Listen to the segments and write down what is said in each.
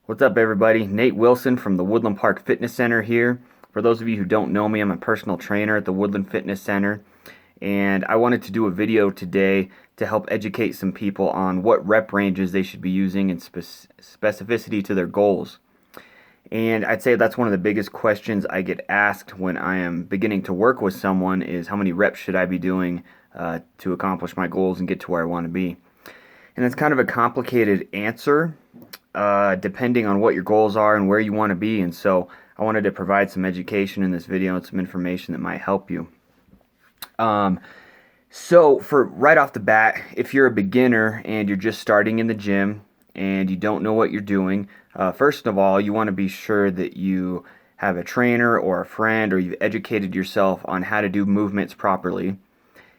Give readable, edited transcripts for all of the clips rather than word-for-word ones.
What's up, everybody? Nate Wilson from the Woodland Park Fitness Center here. For those of you who don't know me, I'm a personal trainer at the Woodland Fitness Center, and I wanted to do a video today to help educate some people on what rep ranges they should be using and specificity to their goals. And I'd say that's one of the biggest questions I get asked when I am beginning to work with someone is how many reps should I be doing to accomplish my goals and get to where I want to be. And it's kind of a complicated answer depending on what your goals are and where you want to be. And so I wanted to provide some education in this video and some information that might help you. So for right off the bat, if you're a beginner and you're just starting in the gym and you don't know what you're doing, first of all, you want to be sure that you have a trainer or a friend or you've educated yourself on how to do movements properly.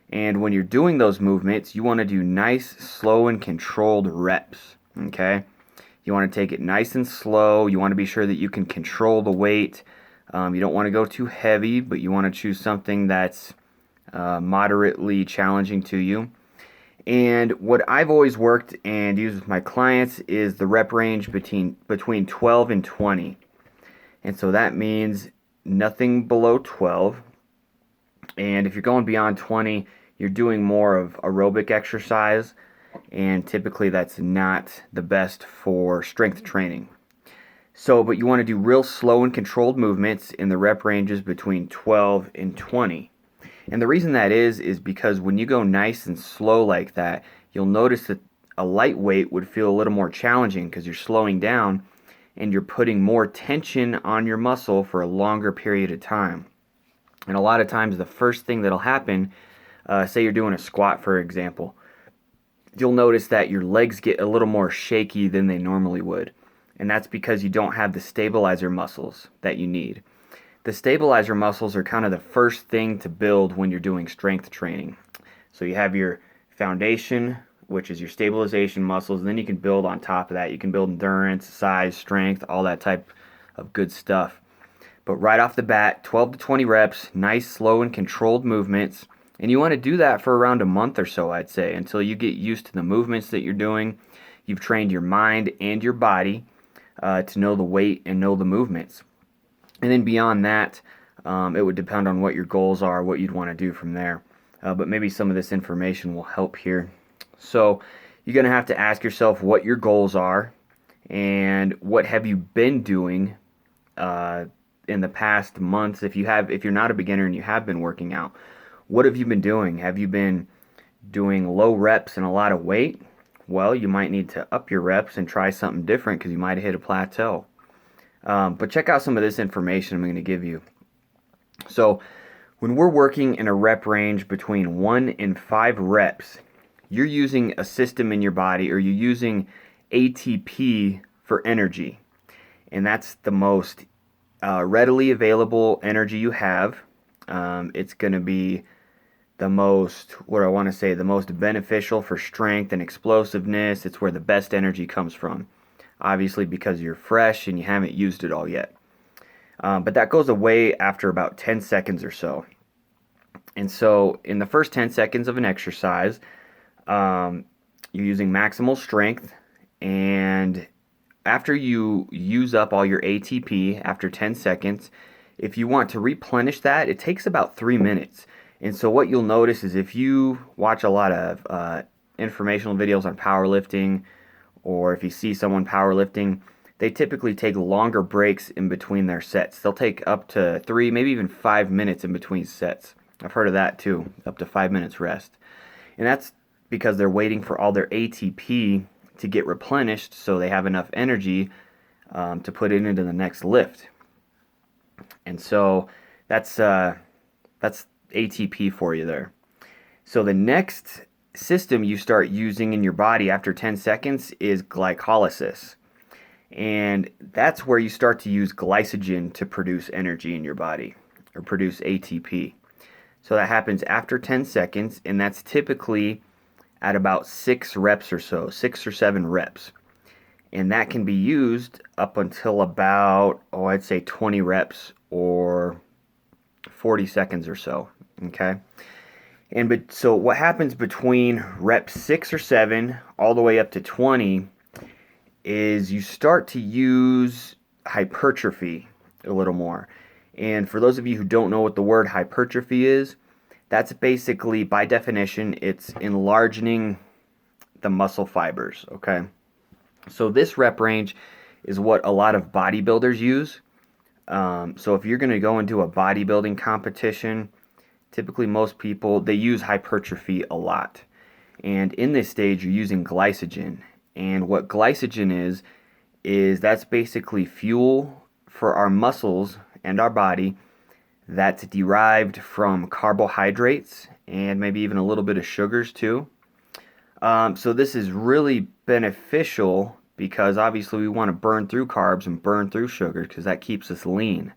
And when you're doing those movements, you want to do nice, slow, and controlled reps, okay? You want to take it nice and slow. You want to be sure that you can control the weight. You don't want to go too heavy, but you want to choose something that's moderately challenging to you. And what I've always worked and used with my clients is the rep range between 12 and 20. And so that means nothing below 12. And if you're going beyond 20, you're doing more of aerobic exercise, and typically that's not the best for strength training. But you want to do real slow and controlled movements in the rep ranges between 12 and 20. And the reason that is because when you go nice and slow like that, you'll notice that a light weight would feel a little more challenging because you're slowing down and you're putting more tension on your muscle for a longer period of time. And a lot of times the first thing that'll happen, say you're doing a squat, for example, you'll notice that your legs get a little more shaky than they normally would. And that's because you don't have the stabilizer muscles that you need. The stabilizer muscles are kind of the first thing to build when you're doing strength training. So you have your foundation, which is your stabilization muscles, and then you can build on top of that. You can build endurance, size, strength, all that type of good stuff. But right off the bat, 12 to 20 reps, nice, slow, and controlled movements. And you want to do that for around a month or so, I'd say, until you get used to the movements that you're doing. You've trained your mind and your body to know the weight and know the movements. And then beyond that, it would depend on what your goals are, what you'd want to do from there. But maybe some of this information will help here. So you're going to have to ask yourself what your goals are and what have you been doing in the past months. If you're not a beginner and you have been working out, what have you been doing? Have you been doing low reps and a lot of weight? Well, you might need to up your reps and try something different because you might have hit a plateau. But check out some of this information I'm going to give you. So when we're working in a rep range between 1 and 5 reps, you're using a system in your body, or you're using ATP for energy. And that's the most readily available energy you have. It's going to be the most beneficial for strength and explosiveness. It's where the best energy comes from. Obviously, because you're fresh and you haven't used it all yet. But that goes away after about 10 seconds or so. And so in the first 10 seconds of an exercise, you're using maximal strength. And after you use up all your ATP after 10 seconds, if you want to replenish that, it takes about 3 minutes. And so what you'll notice is if you watch a lot of informational videos on powerlifting, or if you see someone powerlifting, they typically take longer breaks in between their sets. They'll take up to 3, maybe even 5 minutes in between sets. I've heard of that too, up to 5 minutes rest. And that's because they're waiting for all their ATP to get replenished so they have enough energy to put it into the next lift. And so that's ATP for you there. So the next system you start using in your body after 10 seconds is glycolysis. And that's where you start to use glycogen to produce energy in your body, or produce ATP. So that happens after 10 seconds, and that's typically at about 6 reps or so, 6 or 7 reps. And that can be used up until about, I'd say 20 reps or 40 seconds or so, okay? So what happens between reps 6 or 7 all the way up to 20 is you start to use hypertrophy a little more. And for those of you who don't know what the word hypertrophy is, that's basically, by definition, it's enlarging the muscle fibers, okay? So this rep range is what a lot of bodybuilders use. So if you're going to go into a bodybuilding competition, typically most people, they use hypertrophy a lot. And in this stage, you're using glycogen. And what glycogen is that's basically fuel for our muscles and our body that's derived from carbohydrates and maybe even a little bit of sugars too. So this is really beneficial because obviously we want to burn through carbs and burn through sugar because that keeps us lean.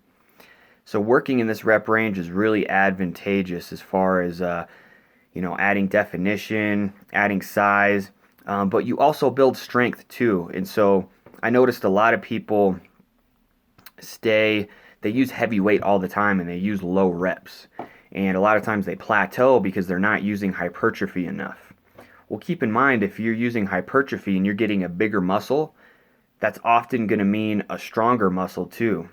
So working in this rep range is really advantageous as far as adding definition, adding size, but you also build strength too. And so I noticed a lot of people they use heavy weight all the time and they use low reps. And a lot of times they plateau because they're not using hypertrophy enough. Well, keep in mind, if you're using hypertrophy and you're getting a bigger muscle, that's often going to mean a stronger muscle too.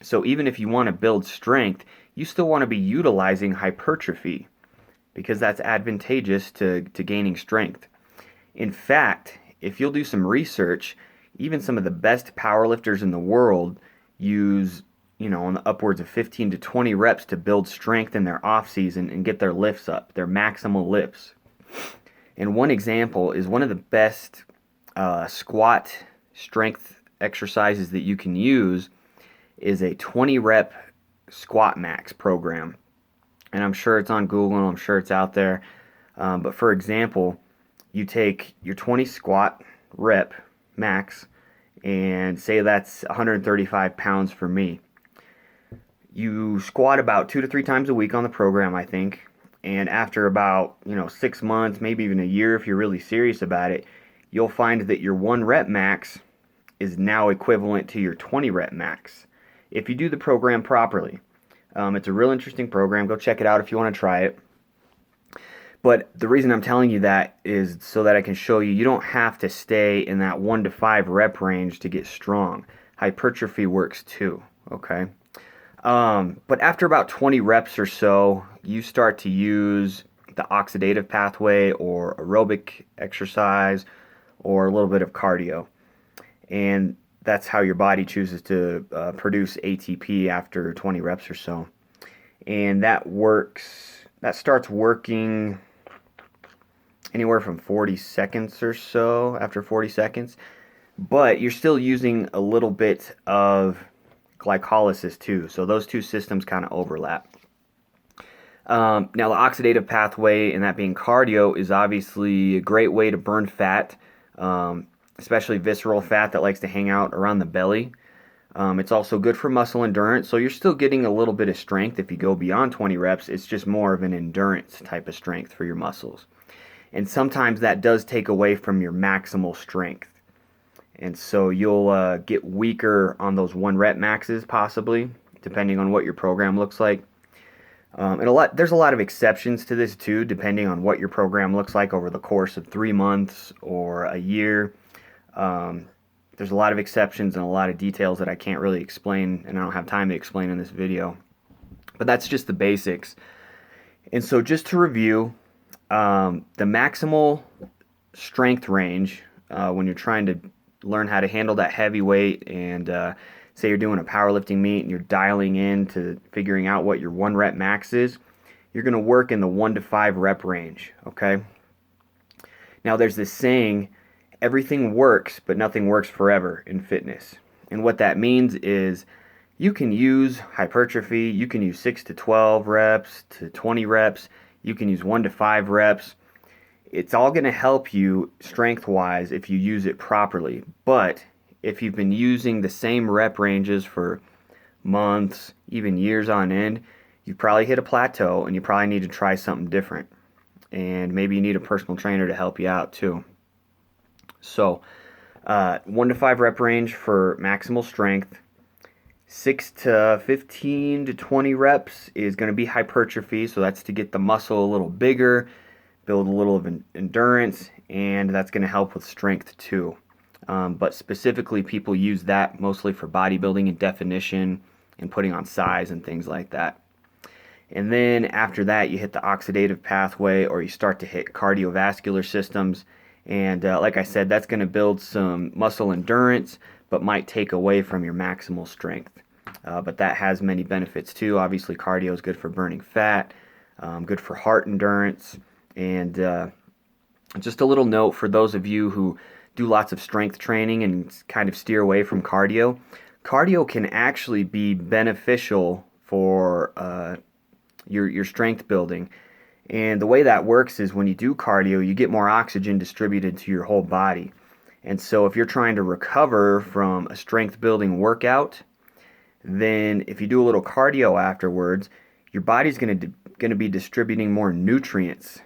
So even if you want to build strength, you still want to be utilizing hypertrophy because that's advantageous to gaining strength. In fact, if you'll do some research, even some of the best powerlifters in the world use, on the upwards of 15 to 20 reps to build strength in their off season and get their lifts up, their maximal lifts. And one example is one of the best squat strength exercises that you can use is a 20 rep squat max program. And I'm sure it's on Google and I'm sure it's out there. But for example, you take your 20 squat rep max and say that's 135 pounds for me. You squat about 2 to 3 times a week on the program, I think. And after about 6 months, maybe even a year if you're really serious about it, you'll find that your 1 rep max is now equivalent to your 20 rep max if you do the program properly. It's a real interesting program. Go check it out if you want to try it. But the reason I'm telling you that is so that I can show you don't have to stay in that 1 to 5 rep range to get strong. Hypertrophy works too, okay? But after about 20 reps or so, you start to use the oxidative pathway or aerobic exercise or a little bit of cardio. And that's how your body chooses to produce ATP after 20 reps or so. And that starts working anywhere from 40 seconds or so, after 40 seconds. But you're still using a little bit of glycolysis too. So those two systems kind of overlap. Now the oxidative pathway, and that being cardio, is obviously a great way to burn fat, especially visceral fat that likes to hang out around the belly. It's also good for muscle endurance, so you're still getting a little bit of strength if you go beyond 20 reps. It's just more of an endurance type of strength for your muscles. And sometimes that does take away from your maximal strength. And so you'll get weaker on those 1 rep maxes possibly, depending on what your program looks like. And there's a lot of exceptions to this too, depending on what your program looks like over the course of 3 months or a year. There's a lot of exceptions and a lot of details that I can't really explain, and I don't have time to explain in this video. But that's just the basics. And so just to review, the maximal strength range, when you're trying to learn how to handle that heavy weight and say you're doing a powerlifting meet and you're dialing in to figuring out what your 1 rep max is, you're going to work in the 1 to 5 rep range, okay? Now there's this saying, everything works, but nothing works forever in fitness. And what that means is you can use hypertrophy, you can use 6 to 12 reps to 20 reps, you can use 1 to 5 reps. It's all going to help you strength-wise if you use it properly. But if you've been using the same rep ranges for months, even years on end, you've probably hit a plateau and you probably need to try something different. And maybe you need a personal trainer to help you out too. So 1 to 5 rep range for maximal strength. 6 to 15 to 20 reps is going to be hypertrophy, so that's to get the muscle a little bigger, build a little of endurance, and that's going to help with strength too. but specifically people use that mostly for bodybuilding and definition and putting on size and things like that. And then after that, you hit the oxidative pathway, or you start to hit cardiovascular systems. And like I said, that's going to build some muscle endurance, but might take away from your maximal strength. But that has many benefits too. Obviously, cardio is good for burning fat, good for heart endurance. And just a little note for those of you who do lots of strength training and kind of steer away from cardio. Cardio can actually be beneficial for your strength building. And the way that works is when you do cardio, you get more oxygen distributed to your whole body. And so if you're trying to recover from a strength building workout, then if you do a little cardio afterwards, your body's going to be distributing more nutrients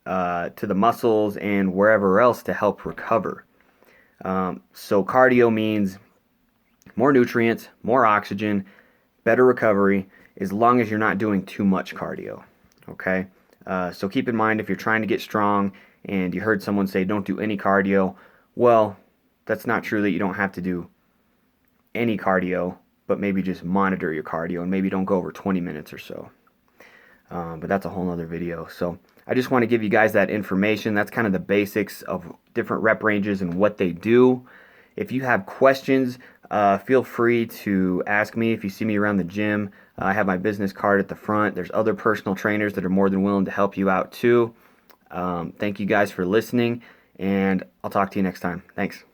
to the muscles and wherever else to help recover. So cardio means more nutrients, more oxygen, better recovery, as long as you're not doing too much cardio. Okay? So keep in mind, if you're trying to get strong and you heard someone say don't do any cardio, well, that's not true that you don't have to do any cardio, but maybe just monitor your cardio and maybe don't go over 20 minutes or so. But that's a whole nother video. So I just want to give you guys that information. That's kind of the basics of different rep ranges and what they do. If you have questions, feel free to ask me if you see me around the gym. I have my business card at the front. There's other personal trainers that are more than willing to help you out too. Thank you guys for listening, and I'll talk to you next time. Thanks.